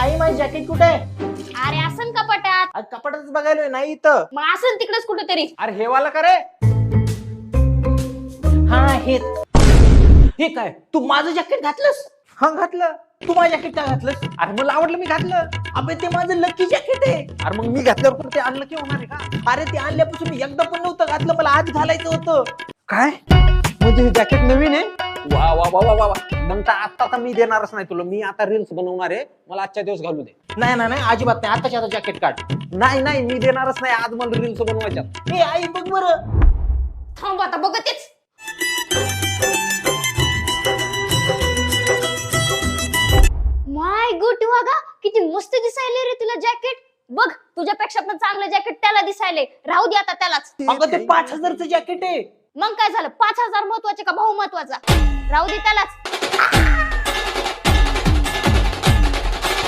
आई माझी जॅकेट कुठे आहे? अरे असन कपाटात. आज कपाटातच बघायलोय नाही इथं. मग असन तिकडेच कुठेतरी. अरे हे वाला का रे? हा हे काय तू माझं जॅकेट घातलंस? हा घातलं. तू माझं जॅकेट का घातलंस? अरे मला आवडलं मी घातलं. अबे ते माझं लकी जॅकेट आहे. अरे मग मी घातल्यावर पण ते अनलकी होणार आहे का? अरे ते आणल्यापासून मी एकदा पण नव्हतं घातलं, मला आज घालायचं होतं. काय म्हणजे हे जॅकेट नवीन आहे? वा वा वा वा वा. मग तर आता मी देणारच नाही तुला. मी आता रील्स बनवणार आहे, मला आजच्या दिवस घालू दे. नाही नाही नाही अजिबात नाही. आताच्या आता जॅकेट काढ. नाही नाही मी देणारच नाही. आज मला रील्स बनवायच्यात. ए आई बघ बरं. थांब आता बघतेच. माय गुड वागा, किती मस्त दिसायले रे तुला जॅकेट. बघ तुझ्यापेक्षा पण चांगलं जॅकेट त्याला दिसायले. राहू दे आता त्यालाच. अगं ते 5000चं जॅकेट आहे. मग काय झालं? 5000 महत्वाचे का भाऊ महत्वाचा? राहू दे त्यालाच.